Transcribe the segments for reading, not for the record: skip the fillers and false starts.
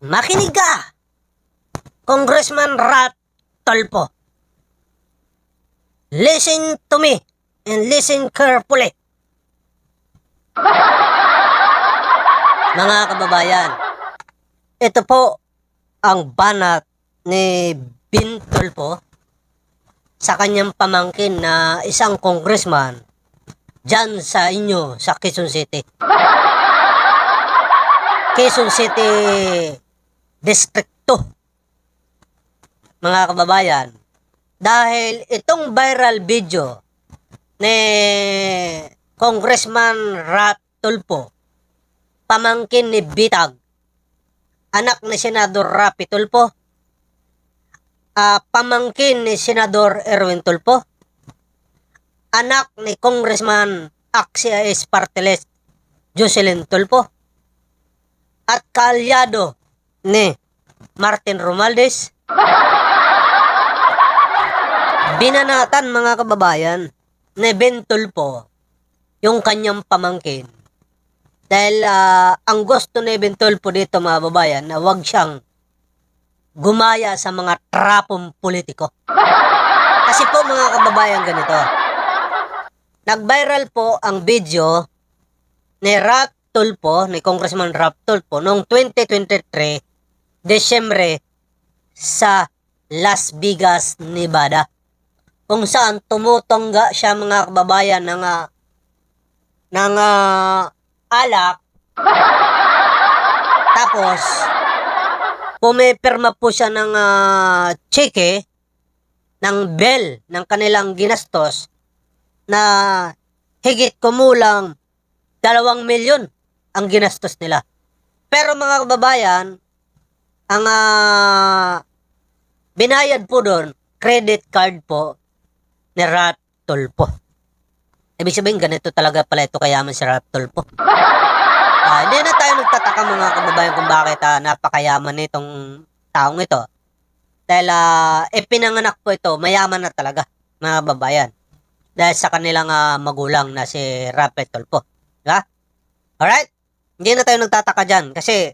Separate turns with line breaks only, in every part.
Makinig ka, Congressman Rat Tolpo. Listen to me and listen carefully. Mga kababayan, ito po ang banat ni Bin Tolpo sa kanyang pamangkin na isang congressman dyan sa inyo sa Quezon City. Quezon City District 2. Mga kababayan, dahil itong viral video ni Congressman Rat Tolpo, pamangkin ni Bitag, anak ni Senador Rapi Tulfo, pamangkin ni Senador Erwin Tulfo, anak ni Congressman Axia Esparteles Jocelyn Tulfo, at kaalyado ni Martin Romualdez. Binanatan, mga kababayan, ni Ben Tulfo yung kanyang pamangkin dahil ang gusto ni Ben Tulfo dito, mga kababayan, na wag siyang gumaya sa mga trapong politiko. Kasi po, mga kababayan, ganito, nag-viral po ang video ni Rat Tulfo, ni Congressman Rat Tulfo noong 2023 Desyembre sa Las Vegas, Nevada, kung saan tumutongga siya, mga kababayan, ng alak. Tapos pumipirma po siya ng cheque ng bill ng kanilang ginastos na higit kumulang 2 milyon ang ginastos nila. Pero, mga kababayan, ang binayad po doon, credit card po ni Rat Tulfo. Ibig sabihin, ganito talaga pala ito kayaman si Rat Tulfo. Hindi na tayo nagtataka, mga kababayan, kung bakit napakayaman nitong taong ito. Dahil pinanganak po ito, mayaman na talaga, mga kababayan. Dahil sa kanilang magulang na si Rapi Tulfo. Diba? Alright? Hindi na tayo nagtataka dyan. Kasi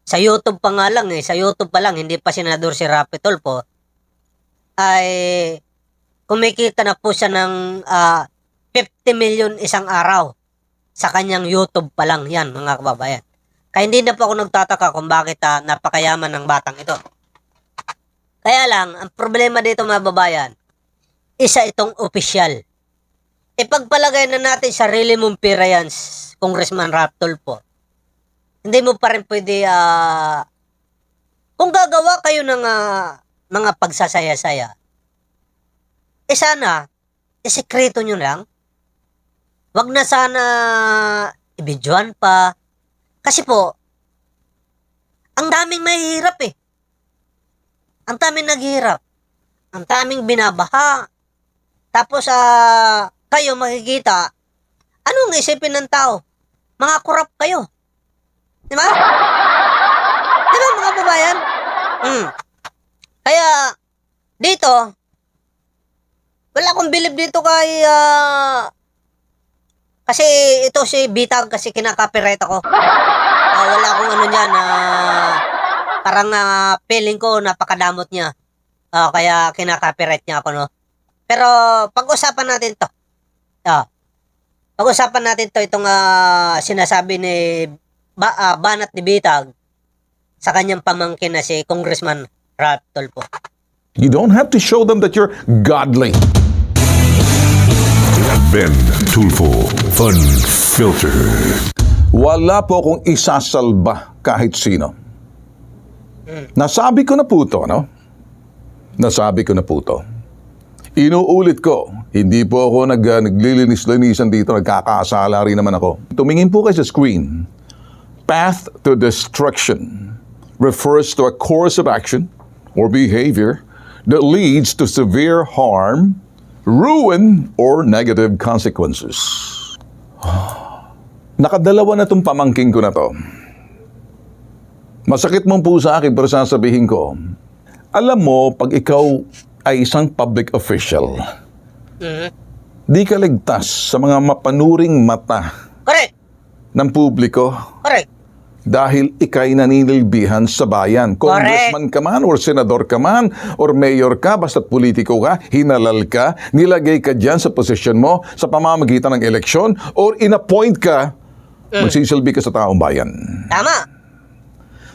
sa YouTube pa nga lang, sa YouTube pa lang, hindi pa senador si Rapi Tulfo, ay kumikita na po siya ng 50 million isang araw sa kanyang YouTube pa lang yan, mga kababayan. Kaya hindi na po ako nagtataka kung bakit napakayaman ng batang ito. Kaya lang, ang problema dito, mga kababayan, isa itong opisyal. Ipagpalagay na natin sarili mong pera yan, Congressman Rat Tulfo. Hindi mo pa rin pwede, kung gagawa kayo ng mga pagsasaya-saya, sana, isekreto nyo lang. Wag na sana ibidyohan pa. Kasi po, ang daming mahihirap eh. Ang daming naghihirap. Ang daming binabaha. Tapos, kayo makikita, anong isipin ng tao? Mga kurap kayo. Diba? Diba, mga babayan? Kaya, dito, wala akong bilib dito kay kasi ito si Bitag, kasi kinaka-copyright ako. Wala akong ano dyan, parang feeling ko napakadamot niya. Kaya kinaka-copyright niya ako, no? Pero pag-usapan natin to. Pag-usapan natin to, itong sinasabi ni banat ni Bitag sa kanyang pamangkin na si Congressman Rat Tulfo.
You don't have to show them that you're godly.
Ben Tulfo Unfiltered.
Wala po akong isasalba kahit sino. Nasabi ko na po to, no? Nasabi ko na po to. Inuulit ko, hindi po ako naglilinis-linisan dito, nagkakasala rin naman ako. Tumingin po kayo sa screen. Path to destruction refers to a course of action or behavior that leads to severe harm, ruin, or negative consequences. Nakadalawa na itong pamangking ko na to. Masakit mong po sa akin, pero sasabihin ko, alam mo, pag ikaw ay isang public official, di ka ligtas sa mga mapanuring mata
Correct.
ng publiko.
Correct.
dahil ikay naninilbihan sa bayan. Congressman ka man, or senador ka man, or mayor ka, basta't politiko ka, hinalal ka, nilagay ka dyan sa posisyon mo sa pamamagitan ng eleksyon, or inappoint ka, magsisilbi ka sa taong bayan.
Tama.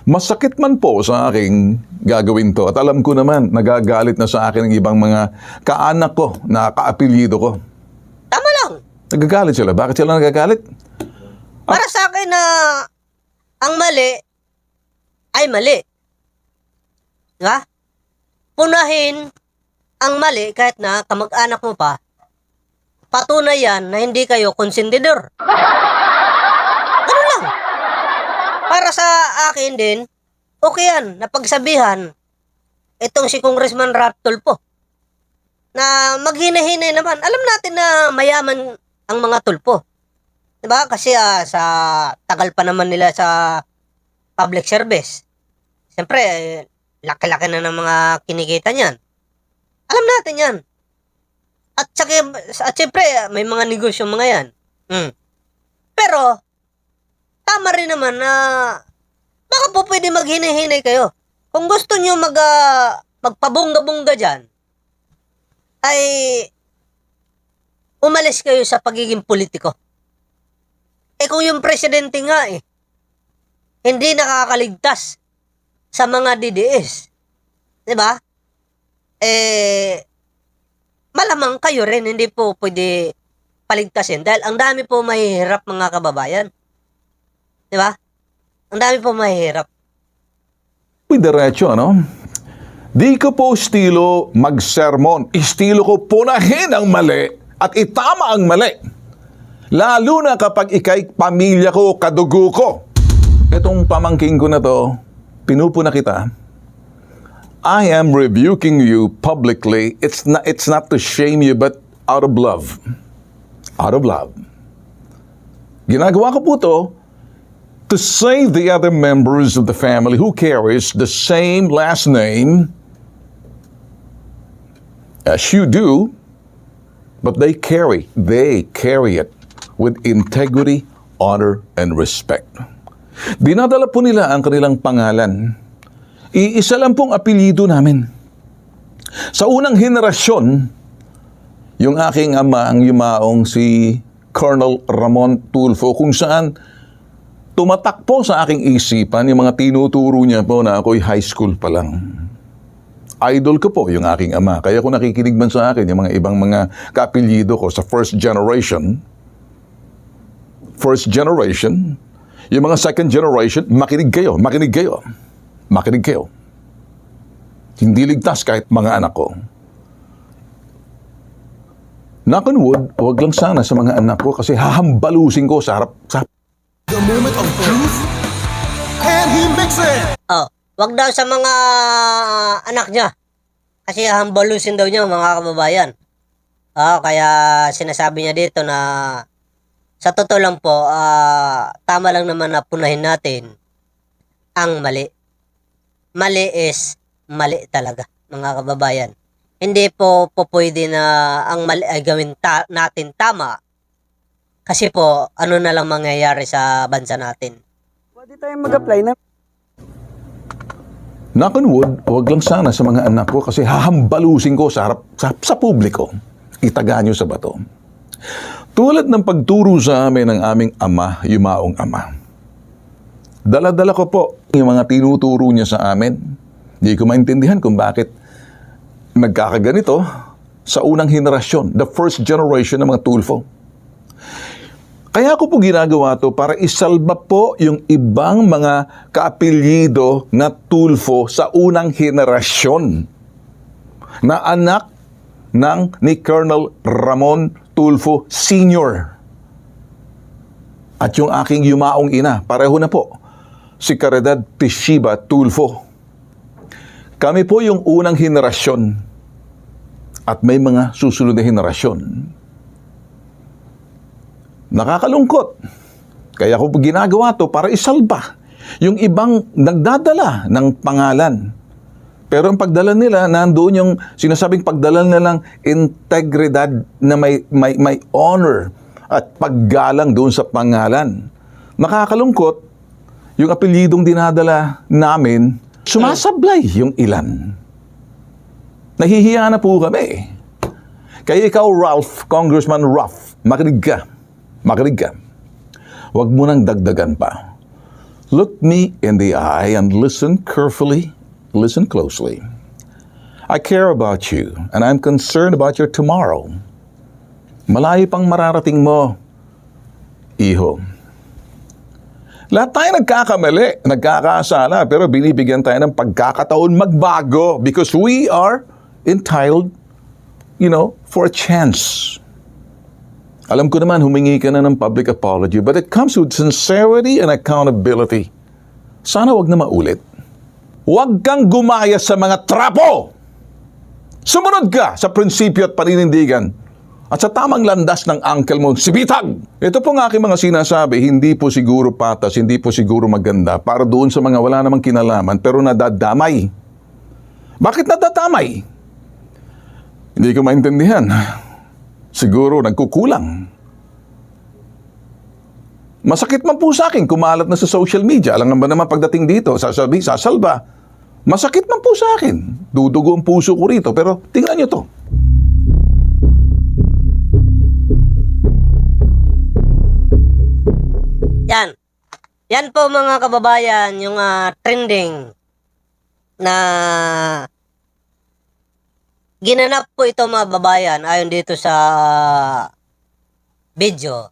Masakit man po sa aking gagawin to, at alam ko naman, nagagalit na sa akin ng ibang mga kaanak ko na kaapelyido ko.
Tama lang.
Nagagalit sila. Bakit sila nagagalit?
Para sa akin na ang mali ay mali. Diba? Punahin ang mali kahit na kamag-anak mo pa. Patunay yan na hindi kayo konsentidor. Ganun lang. Para sa akin din, okay yan, napagsabihan itong si Congressman Rap Tulfo na maghina-hinay naman. Alam natin na mayaman ang mga tulpo. Diba? Kasi sa tagal pa naman nila sa public service. Siyempre, laki-laki na ng mga kinikita niyan. Alam natin yan. At siyempre, may mga negosyo mga yan. Pero, tama rin naman na baka po pwede maghina-hinay kayo. Kung gusto nyo magpabongga-bongga dyan, ay umalis kayo sa pagiging politiko. Kung yung presidente nga hindi nakakaligtas sa mga DDS, di ba? Malamang kayo rin hindi po pwede paligtasin dahil ang dami po mahihirap mga kababayan. Di ba? Ang dami po mahihirap.
Diretso, ano? Di ko po estilo magsermon. Estilo ko punahin ang mali at itama ang mali. Lalo na kapag ikay pamilya ko, kadugo ko. Itong pamangking ko na to, pinupuna kita. I am rebuking you publicly. It's not to shame you, but out of love. Out of love. Ginagawa ko po to to save the other members of the family who carries the same last name as you do, but they carry it with integrity, honor, and respect. Dinadala po nila ang kanilang pangalan. Iisa lang pong apelyido namin. Sa unang henerasyon, yung aking ama, ang yumaong si Colonel Ramon Tulfo, kung saan tumatak po sa aking isipan yung mga tinuturo niya po na ako'y high school pa lang. Idol ko po yung aking ama. Kaya kung nakikinig man sa akin yung mga ibang mga kaapelyido ko sa first generation, yung mga second generation, makinig kayo. Hindi ligtas kahit mga anak ko. Knock on wood, huwag lang sana sa mga anak ko kasi hahambalusin ko sa harap.
The moment of truth, and he makes it.
Wag daw sa mga anak niya. Kasi hambalusin daw niya mga kababayan. Kaya sinasabi niya dito na sa totoo lang po, tama lang naman na punahin natin ang mali. Mali is mali talaga, mga kababayan. Hindi po pwede na ang mali ay gawin natin tama. Kasi po, ano na lang mangyayari sa bansa natin.
Pwede tayong mag-apply na.
Knock on wood, huwag lang sana sa mga anak ko kasi hahambalusin ko sa harap, sa publiko. Itaga nyo sa bato. Tulad ng pagturo sa amin ng aming ama, yumaong ama. Dala-dala ko po yung mga tinuturo niya sa amin. Hindi ko maintindihan kung bakit nagkakaganito sa unang henerasyon, the first generation ng mga Tulfo. Kaya ko po ginagawa to para isalba po yung ibang mga kaapelyido na Tulfo sa unang henerasyon na anak ni Colonel Ramon Tulfo Sr. At yung aking yumaong ina, pareho na po, si Caridad Tishiba Tulfo. Kami po yung unang henerasyon at may mga susunod na henerasyon. Nakakalungkot. Kaya ko ginagawa to para isalba yung ibang nagdadala ng pangalan. Pero ang pagdala nila, nandoon yung sinasabing pagdala nilang integridad na may honor at paggalang doon sa pangalan. Nakakalungkot, yung apelyidong dinadala namin, sumasablay yung ilan. Nahihiya na po kami. Kaya ikaw, Ralph, Congressman Ralph, makinig ka. Makinig ka. Huwag mo nang dagdagan pa. Look me in the eye and listen carefully, listen closely. I care about you and I'm concerned about your tomorrow. Malayo pang mararating mo, iho. Lahat tayo nagkakamali, nagkakasala, pero binibigyan tayo ng pagkakataon magbago because we are entitled, for a chance. Alam ko naman, humingi ka na ng public apology, but it comes with sincerity and accountability. Sana wag na maulit. Huwag kang gumaya sa mga trapo! Sumunod ka sa prinsipyo at paninindigan at sa tamang landas ng uncle mo, si Bitag. Ito po ang aking mga sinasabi, hindi po siguro patas, hindi po siguro maganda para doon sa mga wala namang kinalaman pero nadadamay. Bakit nadadamay? Hindi ko maintindihan. Siguro nagkukulang. Masakit man po sa akin, kumalat na sa social media. Alam ba naman pagdating dito, sasalba. Masakit man po sa akin. Dudugo ang puso ko rito. Pero tingnan nyo to.
Yan. Yan po mga kababayan, yung trending na ginanap po ito mga babayan ayon dito sa video.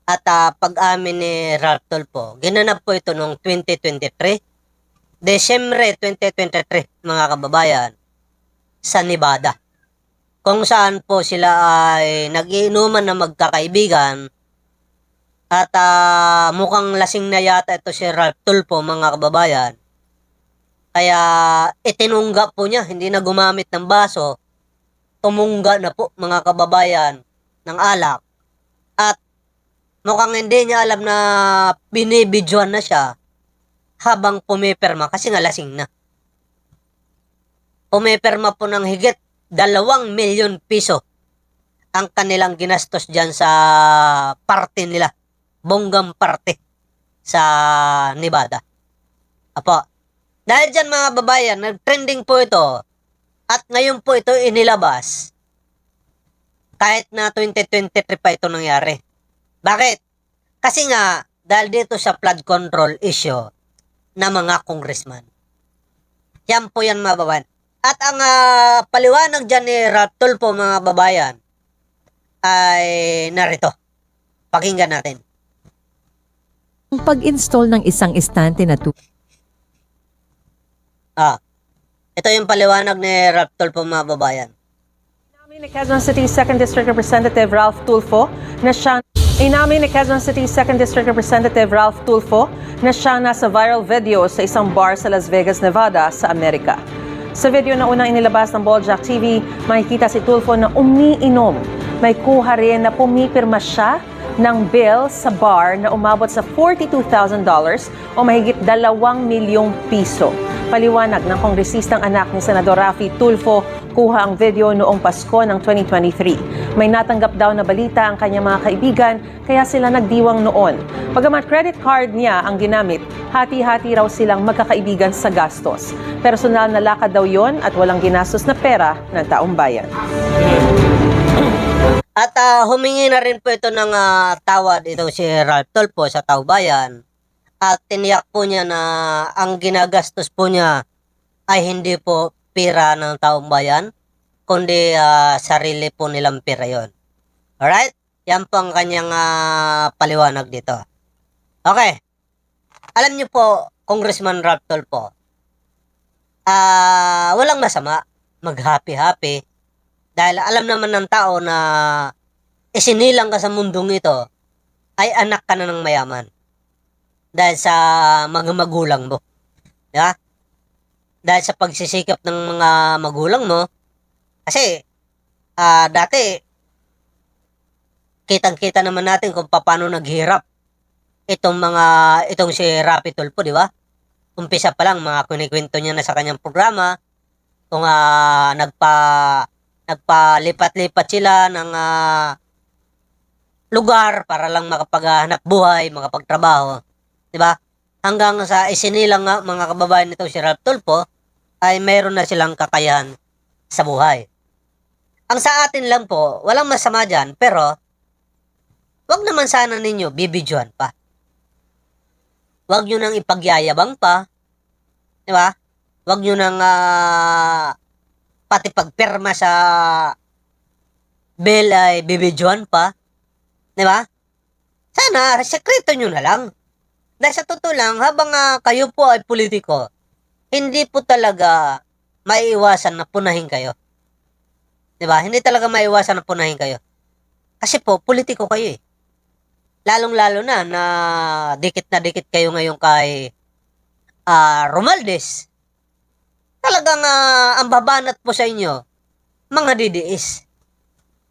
At pag-amin ni Ralph Tulfo, ginanap po ito noong 2023, Desyembre 2023 mga kababayan, sa Nevada. Kung saan po sila ay nag-iinuman na magkakaibigan at mukhang lasing na yata ito si Ralph Tulfo mga kababayan. Kaya itinungga po niya, hindi na gumamit ng baso, tumungga na po mga kababayan ng alak. At mukhang hindi niya alam na binibidyoan na siya habang pumiperma kasi nga lasing na. Pumiperma po ng higit 2 milyon piso ang kanilang ginastos dyan sa party nila, bonggang party sa Nevada. Apo, dahil dyan mga babayan, nag-trending po ito at ngayon po ito inilabas kahit na 2023 pa ito nangyari. Bakit? Kasi nga, dahil dito sa flood control issue na mga congressman. Yan po yan mga babayan. At ang paliwanag dyan ni Ralph Tulfo mga babayan ay narito. Pakinggan natin.
Ang pag-install ng isang estante na
Ito yung paliwanag ni Ralph Tulfo mga babayan.
Inamin ni Quezon City 2nd District Representative Ralph Tulfo na siya nasa viral video sa isang bar sa Las Vegas, Nevada sa Amerika. Sa video na unang inilabas ng Bojack TV, makikita si Tulfo na umiinom. May kuha rin na pumipirma siya ng bill sa bar na umabot sa $42,000 o mahigit 2 milyong piso. Paliwanag ng kongresistang anak ni Senador Raffy Tulfo, kuha ang video noong Pasko ng 2023. May natanggap daw na balita ang kanyang mga kaibigan, kaya sila nagdiwang noon. Bagamat credit card niya ang ginamit, hati-hati raw silang magkakaibigan sa gastos. Personal na lakad daw yon at walang ginastos na pera ng taong bayan.
At humingi na rin po ito ng tawad ito si Ralph Tulfo sa taubayan. At tiniyak po niya na ang ginagastos po niya ay hindi po pera ng taong bayan, kundi sarili po nilang pera yon. Alright? Yan po ang kanyang paliwanag dito. Okay. Alam niyo po, Congressman Ralph Tulfo, walang masama mag-happy-happy dahil alam naman ng tao na isinilang ka sa mundong ito ay anak ka na ng mayaman dahil sa mga magulang mo. Diba? Dahil sa pagsisikap ng mga magulang mo. Kasi dati kitang-kita naman natin kung paano naghirap itong si Raffy Tulfo, di ba? Umpisa pa lang mga kunikwento niya na sa kanyang programa kung nagpalipat-lipat sila ng lugar para lang makapaghanap buhay, makapagtrabaho, di ba? hanggang sa isinilang nga mga kababayan nito si Ralph Tulfo, ay mayroon na silang kakayahan sa buhay. Ang sa atin lang po, walang masama dyan, pero wag naman sana ninyo bibidyohan pa. Wag nyo nang ipagyayabang pa. Di ba? Wag nyo nang pati pagpirma sa bill ay bibidyohan pa. Di ba? Sana, sekreto nyo na lang. Dahil sa totoo lang, habang kayo po ay politiko, hindi po talaga maiiwasan na punahin kayo. Diba? Hindi talaga maiiwasan na punahin kayo. Kasi po, politiko kayo eh. Lalong-lalo na dikit kayo ngayon kay Romualdez. Talagang ang babanat po sa inyo, mga DDS.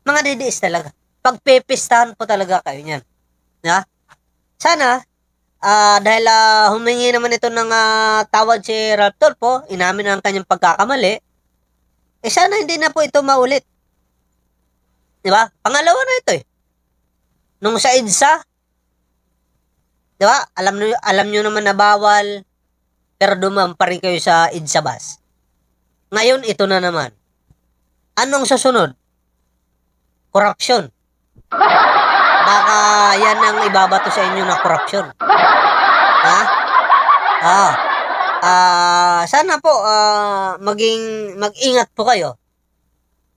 Mga DDS talaga. Pagpepistahan po talaga kayo niyan. Yeah? Sana, dahil humingi naman ito ng tawad si Ralph Tulfo, inamin ang kanyang pagkakamali, sana hindi na po ito maulit. Diba? Pangalawa na ito eh. Nung sa EDSA, diba? Alam nyo naman na bawal, pero dumaan pa rin kayo sa EDSA bus. Ngayon, ito na naman. Anong susunod? Corruption. Baka yan ang ibabato sa inyo na corruption. Ha? Sana po mag-ingat po kayo.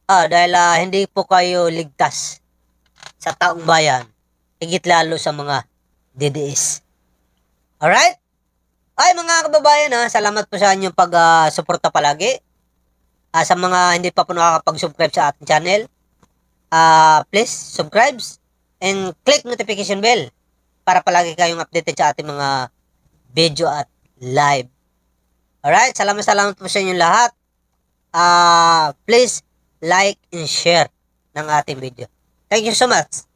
Dahil hindi po kayo ligtas sa taong bayan. Higit lalo sa mga DDS. Alright? Ay mga kababayan, salamat po sa inyong pag-suporta palagi. Sa mga hindi pa po nakakapag-subscribe sa ating channel, please subscribe and click notification bell para palagi kayong updated sa ating mga video at live. Alright, salamat po sa inyong lahat. Please like and share ng ating video. Thank you so much.